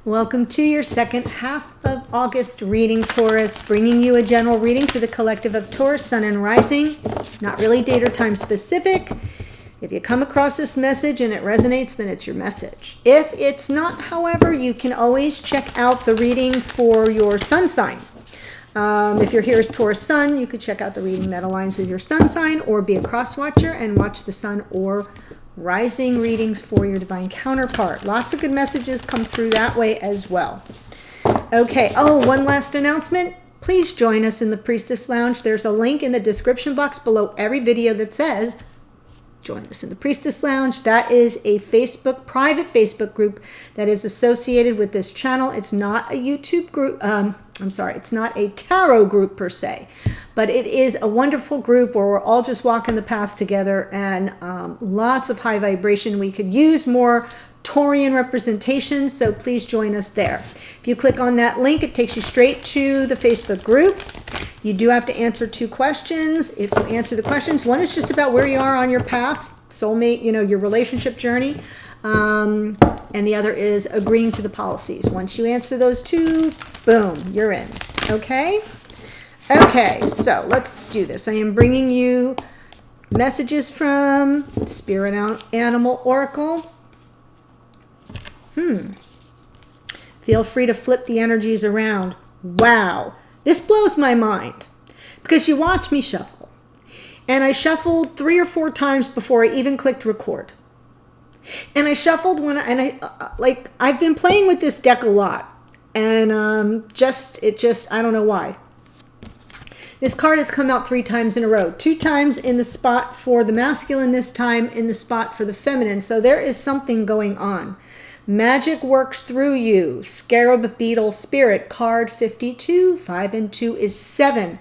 Welcome to your second half of August reading, Taurus, bringing you a general reading for the collective of Taurus, Sun and Rising. Not really date or time specific. If you come across this message and it resonates, then it's your message. If it's not, however, you can always check out the reading for your sun sign. If you're here as Taurus Sun, you could check out the reading that aligns with your sun sign, or be a cross watcher and watch the Sun or Rising readings for your divine counterpart. Lots of good messages come through that way as well. Okay, one last announcement. Please join us in the Priestess Lounge. There's a link in the description box below every video that says join us in the Priestess Lounge. That is a private Facebook group that is associated with this channel. It's not a YouTube group. It's not a tarot group per se, but it is a wonderful group where we're all just walking the path together, and lots of high vibration. We could use more Taurian representation, so please join us there. If you click on that link, it takes you straight to the Facebook group. You do have to answer 2 questions. If you answer the questions, one is just about where you are on your path, soulmate, your relationship journey. And the other is agreeing to the policies. Once you answer those 2, boom, you're in. Okay? Okay, so let's do this. I am bringing you messages from Spirit Animal Oracle. Feel free to flip the energies around. Wow. This blows my mind because you watch me shuffle. And I shuffled 3 or 4 times before I even clicked record. And I shuffled I've been playing with this deck a lot, and I don't know why. This card has come out 3 times in a row, 2 times in the spot for the masculine, this time in the spot for the feminine. So there is something going on. Magic works through you. Scarab Beetle Spirit, card 52. 5 and 2 is 7.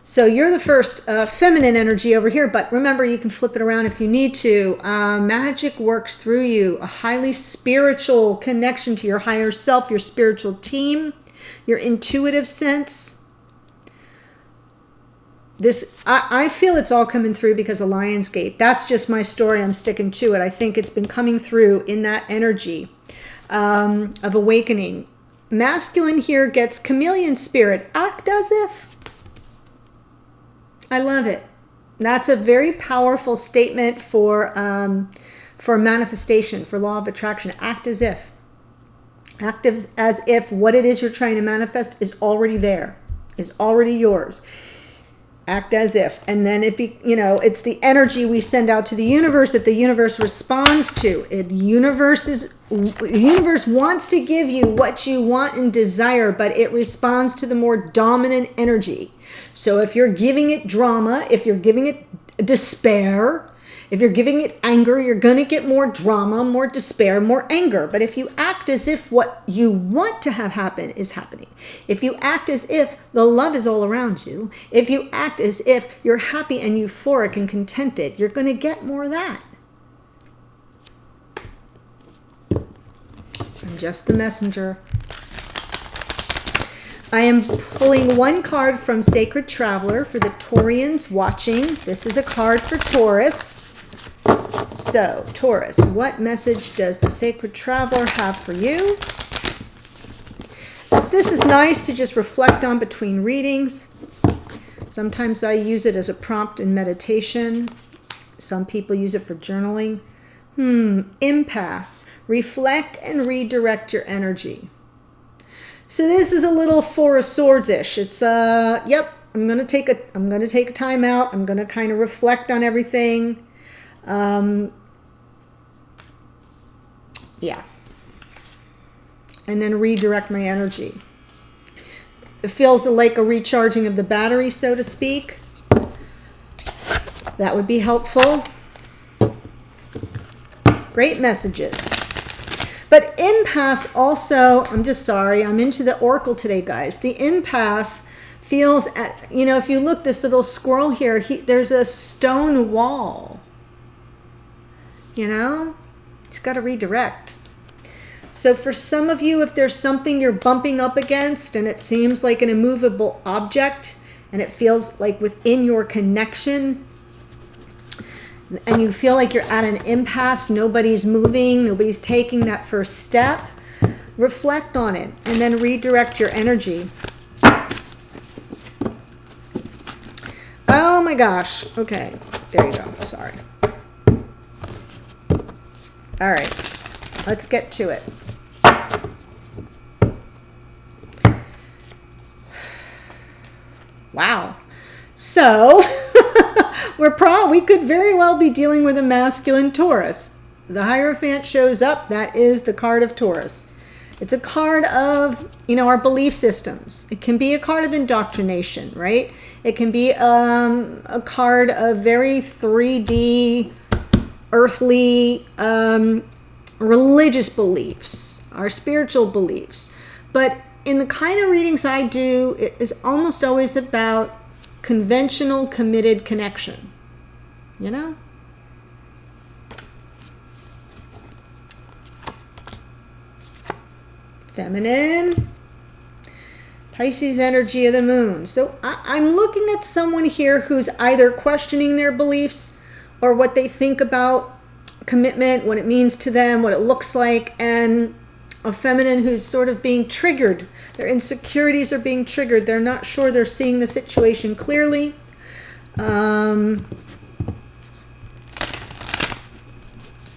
So you're the first feminine energy over here, but remember, you can flip it around if you need to. Magic works through you. A highly spiritual connection to your higher self, your spiritual team, your intuitive sense. I feel it's all coming through because of Lionsgate. That's just my story. I'm sticking to it. I think it's been coming through in that energy of awakening. Masculine here gets chameleon spirit. Act as if. I love it. That's a very powerful statement for manifestation, for law of attraction. Act as if. Act as if what it is you're trying to manifest is already there, is already yours. Act as if. And then it's the energy we send out to the universe that the universe responds to. The universe wants to give you what you want and desire, but it responds to the more dominant energy. So if you're giving it drama, if you're giving it despair, if you're giving it anger, you're going to get more drama, more despair, more anger. But if you act as if what you want to have happen is happening, if you act as if the love is all around you, if you act as if you're happy and euphoric and contented, you're going to get more of that. I'm just the messenger. I am pulling 1 card from Sacred Traveler for the Taurians watching. This is a card for Taurus. So, Taurus, what message does the Sacred Traveler have for you? This is nice to just reflect on between readings. Sometimes I use it as a prompt in meditation. Some people use it for journaling. Impasse. Reflect and redirect your energy. So this is a little 4 of Swords-ish. It's I'm gonna take a time out. I'm gonna kind of reflect on everything. And then redirect my energy. It feels like a recharging of the battery, so to speak. That would be helpful. Great messages. But impasse also, I'm just sorry, I'm into the oracle today, guys. The impasse feels, if you look, this little squirrel here, there's a stone wall. It's got to redirect. So for some of you, if there's something you're bumping up against and it seems like an immovable object and it feels like within your connection, and you feel like you're at an impasse, nobody's moving, nobody's taking that first step, reflect on it, and then redirect your energy. Oh my gosh. Okay, there you go. Sorry. All right, let's get to it. Wow. So we could very well be dealing with a masculine Taurus. The Hierophant shows up. That is the card of Taurus. It's a card of, our belief systems. It can be a card of indoctrination, right? It can be a card of very 3D, earthly, religious beliefs, our spiritual beliefs. But in the kind of readings I do, it is almost always about conventional, committed connection. Feminine, Pisces energy of the moon. So I'm looking at someone here who's either questioning their beliefs or what they think about commitment, what it means to them, what it looks like, and a feminine who's sort of being triggered. Their insecurities are being triggered. They're not sure they're seeing the situation clearly. There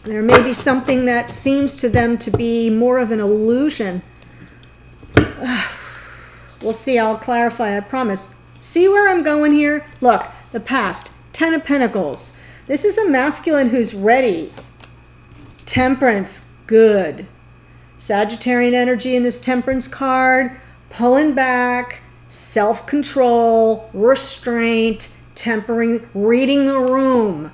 may be something that seems to them to be more of an illusion. We'll see. I'll clarify, I promise. See where I'm going here? Look, the past. 10 of Pentacles. This is a masculine who's ready. Temperance, good. Sagittarian energy in this Temperance card. Pulling back, self-control, restraint, tempering, reading the room.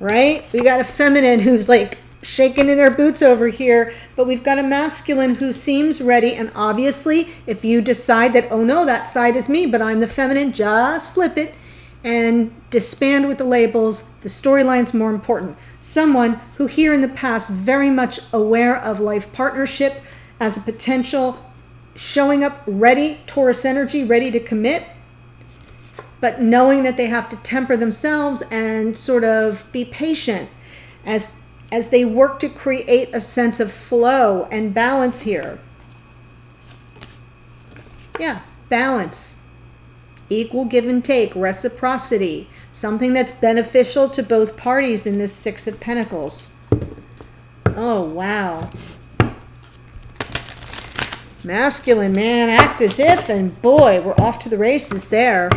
Right? We got a feminine who's like shaking in their boots over here, but we've got a masculine who seems ready. And obviously, if you decide that, oh no, that side is me, but I'm the feminine, just flip it and disband with the labels. The storyline's more important. Someone who here in the past very much aware of life partnership as a potential, showing up ready, Taurus energy, ready to commit, but knowing that they have to temper themselves and sort of be patient as they work to create a sense of flow and balance here. Yeah, balance. Equal give and take, reciprocity, something that's beneficial to both parties in this Six of Pentacles. Oh, wow. Masculine, man, act as if, and boy, we're off to the races there.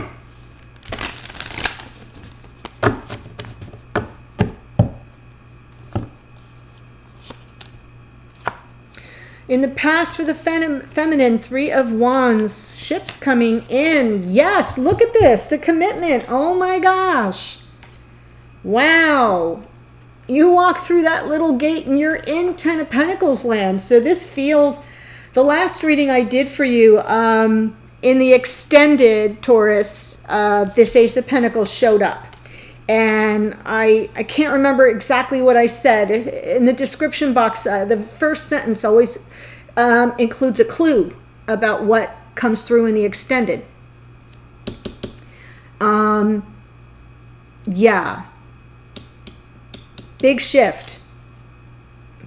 In the past for the feminine, Three of Wands, ships coming in. Yes, look at this, the commitment. Oh my gosh. Wow. You walk through that little gate and you're in 10 of Pentacles land. So this feels, the last reading I did for you, in the extended Taurus, this Ace of Pentacles showed up. And I can't remember exactly what I said. In the description box, the first sentence always includes a clue about what comes through in the extended. Yeah. Big shift.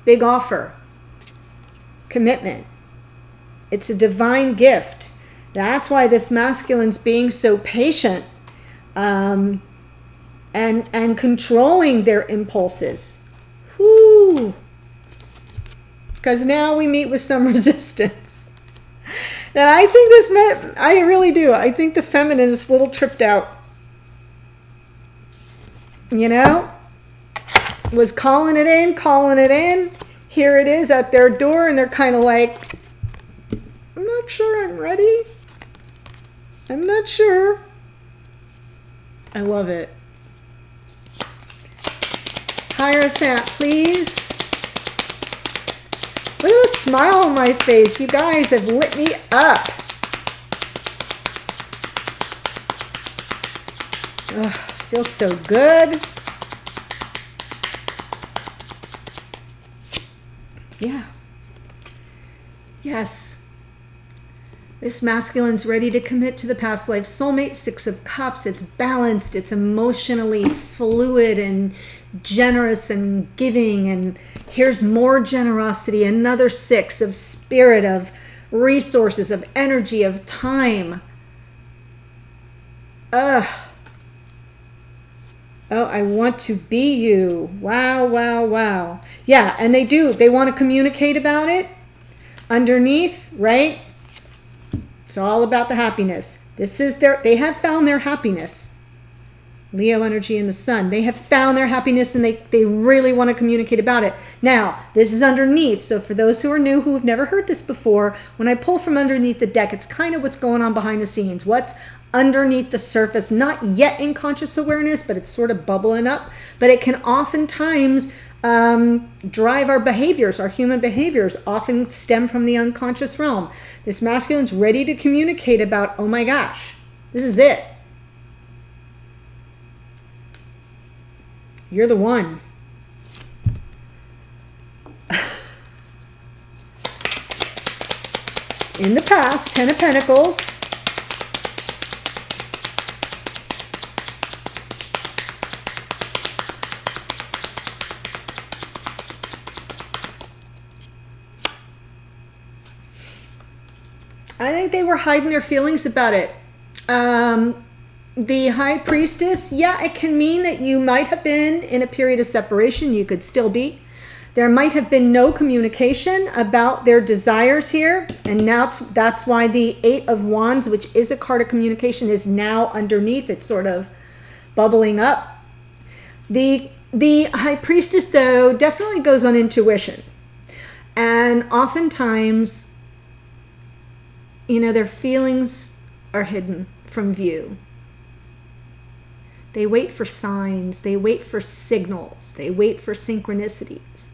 Big offer. Commitment. It's a divine gift. That's why this masculine's being so patient. And controlling their impulses. Whoo! Because now we meet with some resistance. And I think I really do. I think the feminine is a little tripped out. Was calling it in. Here it is at their door, and they're kind of like, I'm not sure I'm ready. I'm not sure. I love it. Hierophant, please. Look at the smile on my face. You guys have lit me up. Oh, feels so good. Yeah. Yes. This masculine's ready to commit to the past life soulmate. 6 of Cups. It's balanced. It's emotionally fluid and generous and giving. And here's more generosity. Another 6 of spirit, of resources, of energy, of time. Oh, I want to be you. Wow, wow, wow. Yeah, and they do. They want to communicate about it. Underneath, right? It's all about the happiness. This is they have found their happiness. Leo energy in the sun. They have found their happiness and they really want to communicate about it. Now, this is underneath. So for those who are new, who have never heard this before, when I pull from underneath the deck, it's kind of what's going on behind the scenes. What's underneath the surface, not yet in conscious awareness, but it's sort of bubbling up. But it can oftentimes drive our behaviors. Our human behaviors often stem from the unconscious realm. This masculine's ready to communicate about, oh my gosh, this is it. You're the one. In the past, 10 of Pentacles. I think they were hiding their feelings about it. The High Priestess, yeah, it can mean that you might have been in a period of separation. You could still be. There might have been no communication about their desires here. And now that's why the 8 of Wands, which is a card of communication, is now underneath. It's sort of bubbling up. The High Priestess, though, definitely goes on intuition. And oftentimes, you know, their feelings are hidden from view. They wait for signs. They wait for signals. They wait for synchronicities.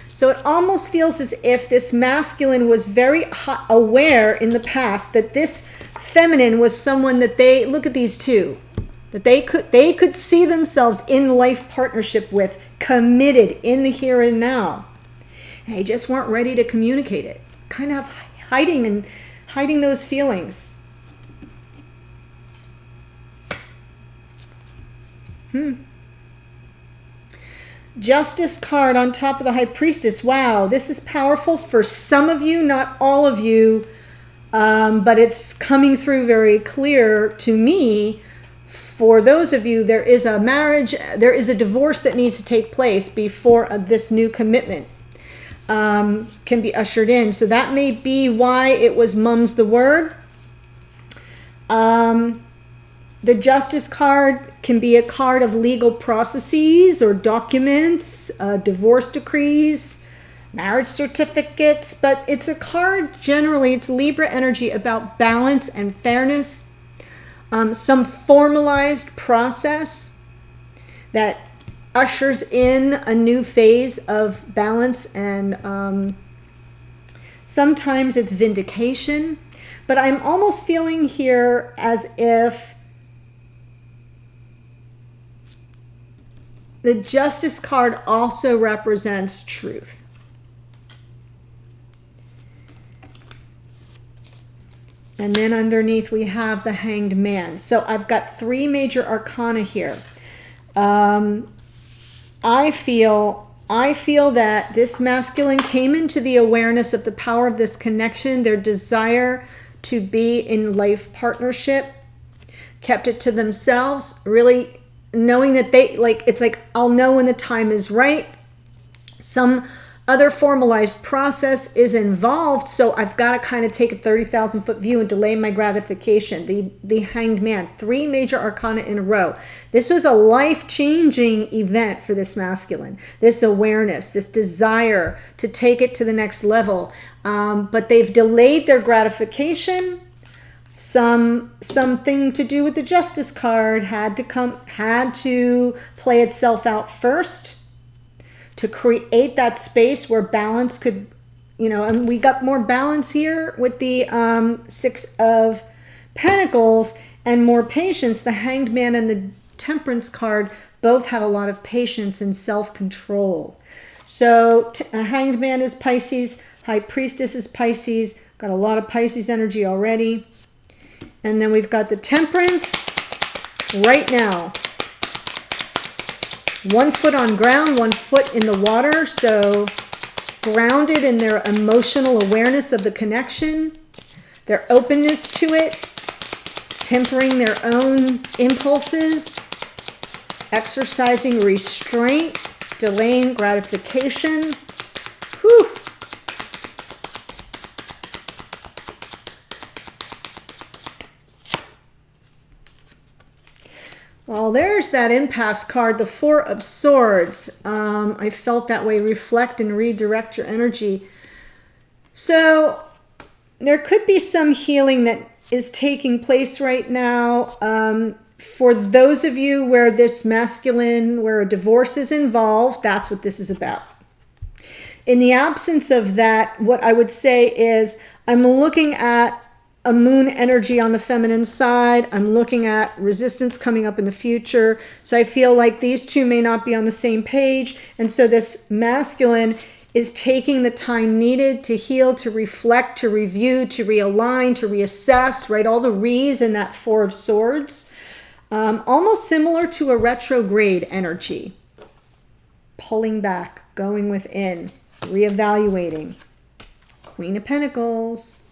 So it almost feels as if this masculine was very aware in the past that this feminine was someone that they, look at these two, that they could see themselves in life partnership with, committed in the here and now. And they just weren't ready to communicate it. Kind of hiding those feelings. Justice card on top of the High Priestess. Wow, this is powerful for some of you, not all of you, but it's coming through very clear to me. For those of you, there is a marriage, there is a divorce that needs to take place before this new commitment can be ushered in. So that may be why it was mum's the word. The Justice card can be a card of legal processes or documents, divorce decrees, marriage certificates, but it's a card generally, it's Libra energy about balance and fairness, some formalized process that ushers in a new phase of balance, and sometimes it's vindication. But I'm almost feeling here as if the Justice card also represents truth. And then underneath we have the Hanged Man. So I've got 3 major arcana here. I feel that this masculine came into the awareness of the power of this connection, their desire to be in life partnership, kept it to themselves, really knowing that they, like, it's like, I'll know when the time is right. Some other formalized process is involved, so I've got to kind of take a 30,000 foot view and delay my gratification. The Hanged Man, 3 major arcana in a row. This was a life-changing event for this masculine. This awareness, this desire to take it to the next level. But they've delayed their gratification. Something to do with the Justice card had to play itself out first to create that space where balance could, you know, and we got more balance here with the 6 of Pentacles and more patience. The Hanged Man and the Temperance card both have a lot of patience and self-control. So Hanged Man is Pisces, High Priestess is Pisces, Got a lot of Pisces energy already. And then we've got the Temperance right now. 1 foot on ground, 1 foot in the water. So grounded in their emotional awareness of the connection, their openness to it, tempering their own impulses, exercising restraint, delaying gratification. Whew. Well, there's that impasse card, the 4 of Swords. I felt that way. Reflect and redirect your energy. So there could be some healing that is taking place right now. For those of you where this masculine, where a divorce is involved, that's what this is about. In the absence of that, what I would say is I'm looking at a moon energy on the feminine side. I'm looking at resistance coming up in the future. So I feel like these two may not be on the same page. And so this masculine is taking the time needed to heal, to reflect, to review, to realign, to reassess, right? All the re's in that 4 of Swords. Almost similar to a retrograde energy. Pulling back, going within, reevaluating. Queen of Pentacles.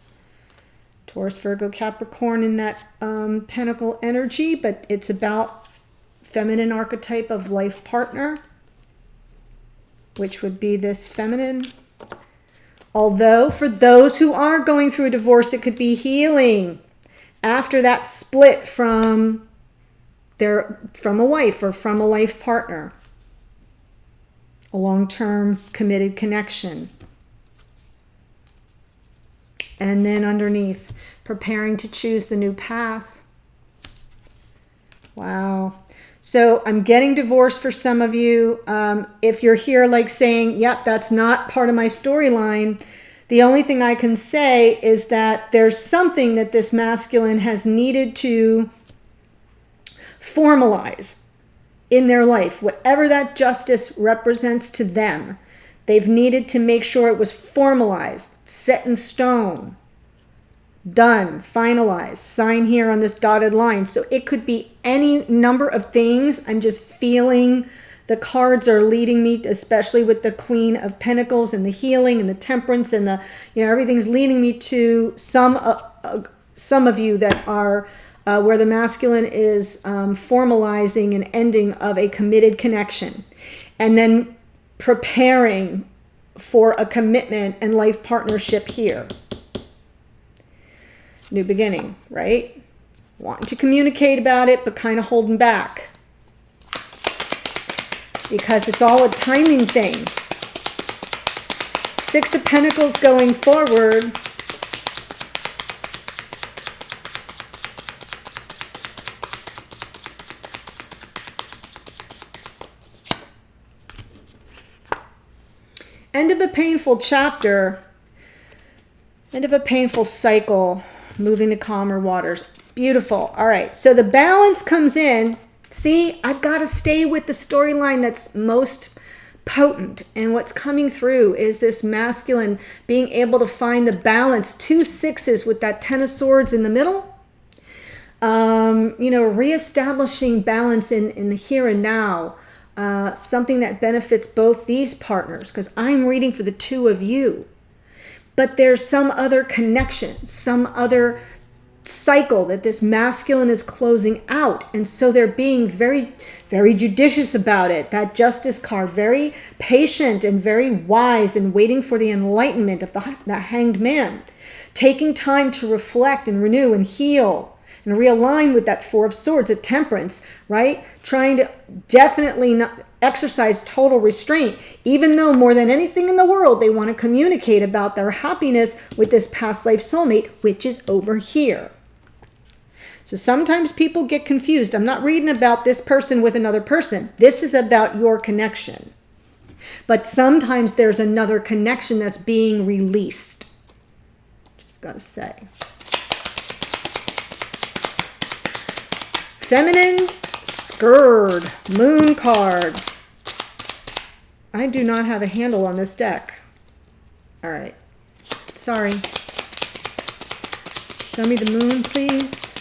Taurus, Virgo, Capricorn in that pentacle energy, but it's about feminine archetype of life partner, which would be this feminine. Although for those who are going through a divorce, it could be healing after that split from a wife or from a life partner, a long-term committed connection. And then underneath, preparing to choose the new path. Wow. So I'm getting divorced for some of you. If you're here like saying, yep, that's not part of my storyline, the only thing I can say is that there's something that this masculine has needed to formalize in their life. Whatever that justice represents to them, they've needed to make sure it was formalized, set in stone, done, finalized, sign here on this dotted line. So it could be any number of things. I'm just feeling the cards are leading me, especially with the Queen of Pentacles and the healing and the Temperance and the, everything's leading me to some of you that are where the masculine is formalizing an ending of a committed connection. And then preparing for a commitment and life partnership here. New beginning, right? Wanting to communicate about it, but kind of holding back. Because it's all a timing thing. 6 of Pentacles going forward. End of a painful chapter, end of a painful cycle, moving to calmer waters. Beautiful. All right, so the balance comes in. See, I've got to stay with the storyline that's most potent. And what's coming through is this masculine being able to find the balance. 2 sixes with that 10 of Swords in the middle. Reestablishing balance in the here and now. Something that benefits both these partners, because I'm reading for the 2 of you. But there's some other connection, some other cycle that this masculine is closing out. And so they're being very, very judicious about it. That Justice card, very patient and very wise and waiting for the enlightenment of the Hanged Man. Taking time to reflect and renew and heal. And realign with that 4 of Swords, a Temperance, right? Trying to definitely not exercise total restraint, even though more than anything in the world, they want to communicate about their happiness with this past life soulmate, which is over here. So sometimes people get confused. I'm not reading about this person with another person. This is about your connection. But sometimes there's another connection that's being released. Just got to say. Feminine Scourge, Moon card. I do not have a handle on this deck. All right. Sorry. Show me the moon, please.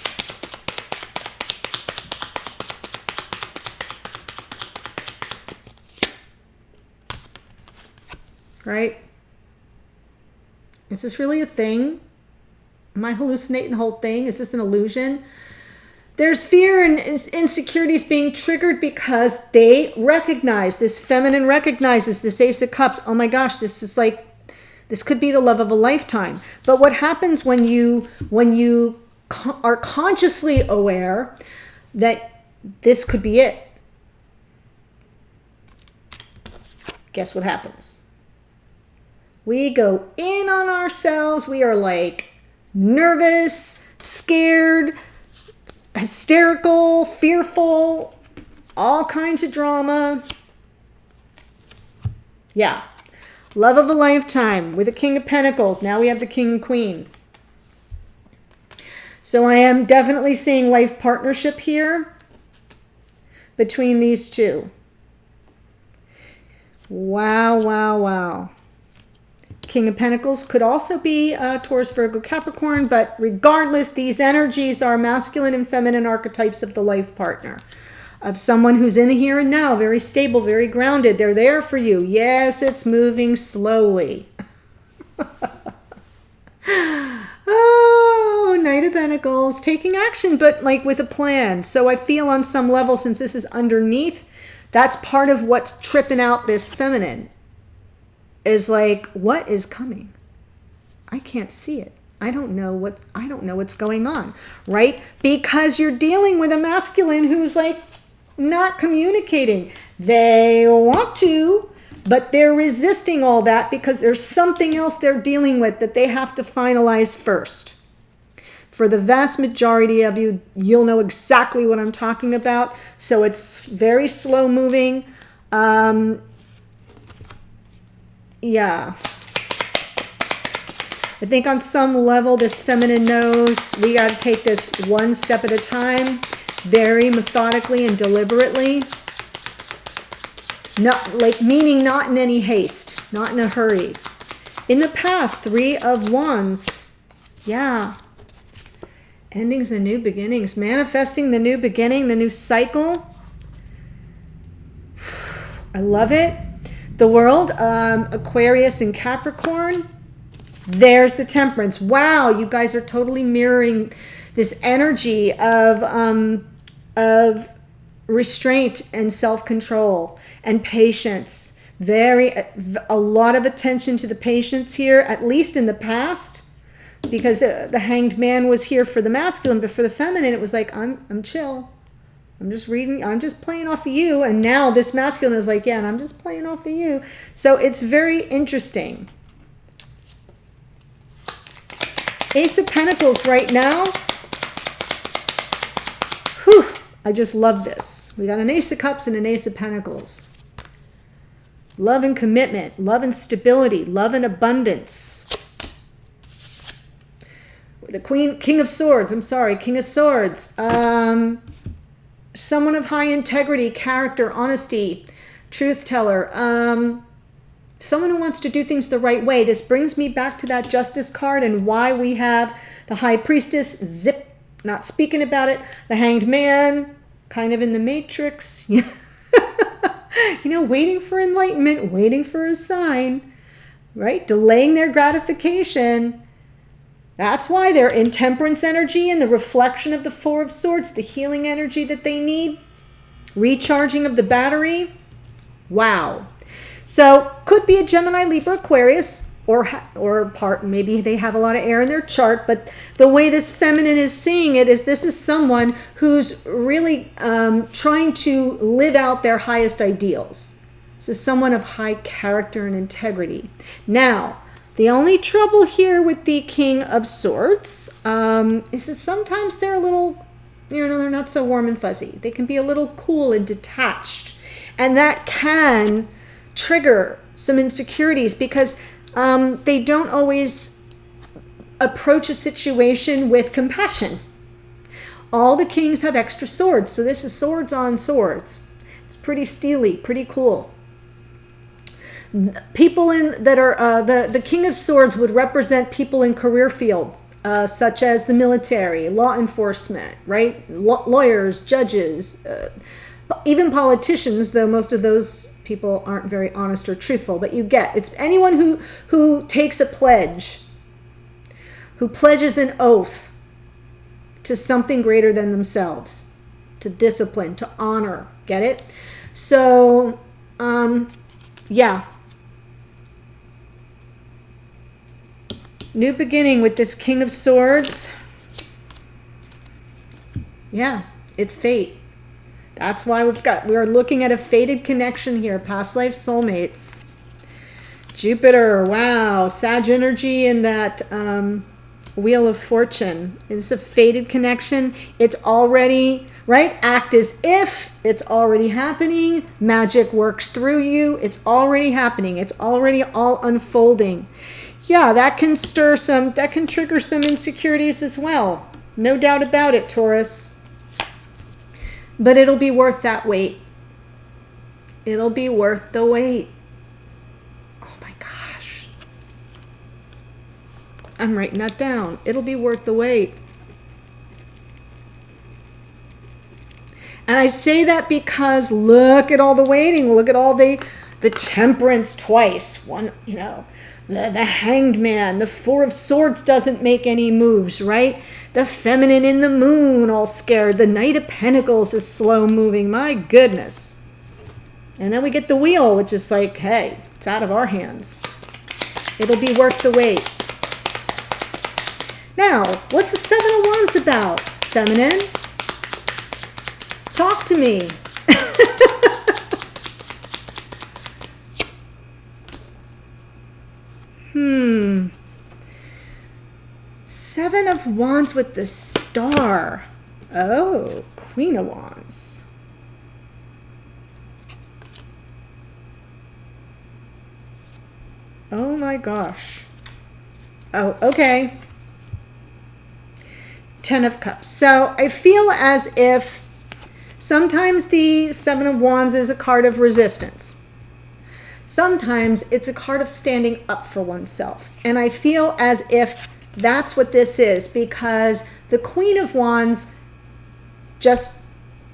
Right? Is this really a thing? Am I hallucinating the whole thing? Is this an illusion? There's fear and insecurities being triggered because they recognize, this feminine recognizes this Ace of Cups. Oh my gosh, this is like, this could be the love of a lifetime. But what happens when you are consciously aware that this could be it? Guess what happens? We go in on ourselves. We are like nervous, scared, hysterical, fearful, all kinds of drama. Yeah. Love of a lifetime with the King of Pentacles. Now we have the King and Queen. So I am definitely seeing life partnership here between these two. Wow, wow, wow. King of Pentacles could also be Taurus, Virgo, Capricorn, but regardless, these energies are masculine and feminine archetypes of the life partner, of someone who's in the here and now, very stable, very grounded. They're there for you. Yes, it's moving slowly. Oh, Knight of Pentacles, taking action, but like with a plan. So I feel on some level, since this is underneath, that's part of what's tripping out this feminine. Is like, what is coming? I can't see it. I don't know what's going on, right? Because you're dealing with a masculine who's like not communicating. They want to, but they're resisting all that because there's something else they're dealing with that they have to finalize first. For the vast majority of you, you'll know exactly what I'm talking about. So it's very slow moving. Yeah. I think on some level, this feminine knows we got to take this one step at a time, very methodically and deliberately. Not like, meaning not in any haste, not in a hurry. In the past, 3 of Wands. Yeah. Endings and new beginnings. Manifesting the new beginning, the new cycle. I love it. The World, Aquarius and Capricorn. There's the Temperance. Wow, you guys are totally mirroring this energy of restraint and self-control and patience. A lot of attention to the patience here, at least in the past, because the Hanged Man was here for the masculine, but for the feminine, it was like, I'm chill. I'm just reading, I'm just playing off of you. And now this masculine is like, yeah, and I'm just playing off of you. So it's very interesting. Ace of Pentacles right now. Whew, I just love this. We got an Ace of Cups and an Ace of Pentacles. Love and commitment, love and stability, love and abundance. The King of Swords, King of Swords. Someone of high integrity, character, honesty, truth teller. Someone who wants to do things the right way. This brings me back to that Justice card and why we have the High Priestess, zip, not speaking about it. The Hanged Man, kind of in the Matrix. You know, waiting for enlightenment, waiting for a sign, right? Delaying their gratification. That's why they're in Temperance energy and the reflection of the 4 of Swords, the healing energy that they need, recharging of the battery. Wow. So could be a Gemini, Libra, Aquarius, or part, maybe they have a lot of air in their chart, but the way this feminine is seeing it is this is someone who's really trying to live out their highest ideals. This is someone of high character and integrity. Now, the only trouble here with the King of Swords is that sometimes they're a little, they're not so warm and fuzzy. They can be a little cool and detached. And that can trigger some insecurities because they don't always approach a situation with compassion. All the kings have extra swords. So this is swords on swords. It's pretty steely, pretty cool. People that are the King of Swords would represent people in career field, such as the military, law enforcement, right? Lawyers, judges, even politicians, though most of those people aren't very honest or truthful, but you get, it's anyone who takes a pledge, who pledges an oath to something greater than themselves, to discipline, to honor. Get it? So, yeah. New beginning with this King of Swords. Yeah, it's fate. That's why we're looking at a fated connection here. Past life soulmates. Jupiter, wow. Sag energy in that Wheel of Fortune. It's a fated connection. It's already, right? Act as if it's already happening. Magic works through you. It's already happening. It's already all unfolding. Yeah, that can trigger some insecurities as well. No doubt about it, Taurus. But it'll be worth that wait. It'll be worth the wait. Oh my gosh. I'm writing that down. It'll be worth the wait. And I say that because look at all the waiting. Look at all the Temperance twice. One, the Hanged Man, the Four of Swords doesn't make any moves, right? The Feminine in the Moon, all scared. The Knight of Pentacles is slow moving. My goodness. And then we get the Wheel, which is like, hey, it's out of our hands. It'll be worth the wait. Now, what's the Seven of Wands about, Feminine? Talk to me. Seven of Wands with the Star. Oh, Queen of Wands. Oh my gosh. Oh, okay. Ten of Cups. So I feel as if sometimes the Seven of Wands is a card of resistance. Sometimes it's a card of standing up for oneself. And I feel as if that's what this is, because the Queen of Wands, just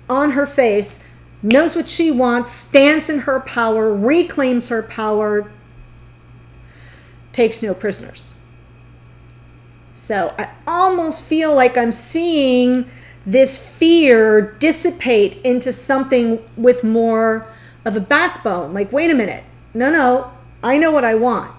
on her face, knows what she wants, stands in her power, reclaims her power, takes no prisoners. So I almost feel like I'm seeing this fear dissipate into something with more of a backbone. Like, wait a minute. No, I know what I want.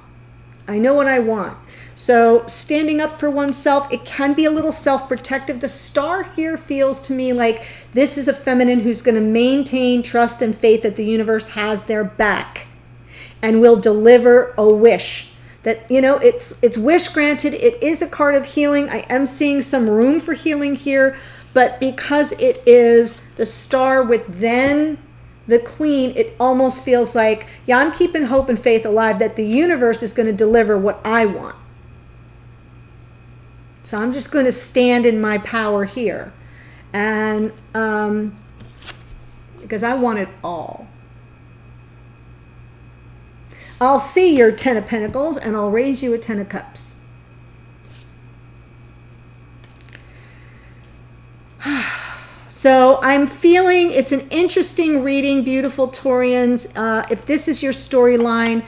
I know what I want. So standing up for oneself, it can be a little self-protective. The Star here feels to me like this is a feminine who's going to maintain trust and faith that the universe has their back and will deliver a wish. That, it's wish granted. It is a card of healing. I am seeing some room for healing here, but because it is the Star with then the Queen, it almost feels like, yeah, I'm keeping hope and faith alive that the universe is going to deliver what I want. So I'm just going to stand in my power here. And because I want it all. I'll see your Ten of Pentacles and I'll raise you a Ten of Cups. So I'm feeling it's an interesting reading, beautiful Taurians. If this is your storyline,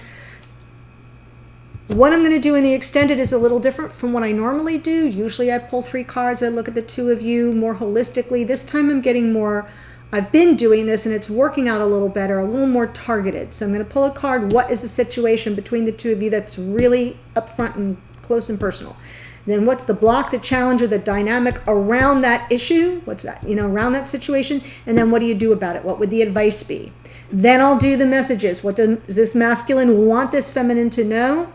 what I'm going to do in the extended is a little different from what I normally do. Usually I pull 3 cards. I look at the 2 of you more holistically. This time I'm getting more, I've been doing this and it's working out a little better, a little more targeted. So I'm going to pull a card. What is the situation between the 2 of you that's really upfront and close and personal? Then what's the block, the challenge, or the dynamic around that issue? What's that, around that situation? And then what do you do about it? What would the advice be? Then I'll do the messages. What does this masculine want this feminine to know?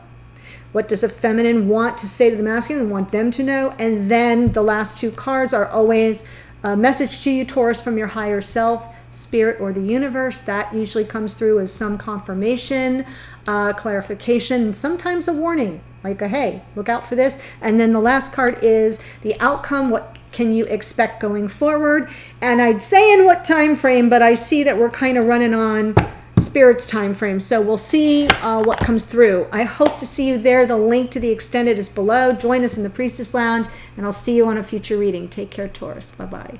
What does a feminine want to say to the masculine and want them to know? And then the last 2 cards are always a message to you, Taurus, from your higher self, spirit, or the universe. That usually comes through as some confirmation, clarification, and sometimes a warning. Like a, hey, look out for this. And then the last card is the outcome. What can you expect going forward? And I'd say in what time frame, but I see that we're kind of running on Spirit's time frame. So we'll see what comes through. I hope to see you there. The link to the extended is below. Join us in the Priestess Lounge, and I'll see you on a future reading. Take care, Taurus. Bye-bye.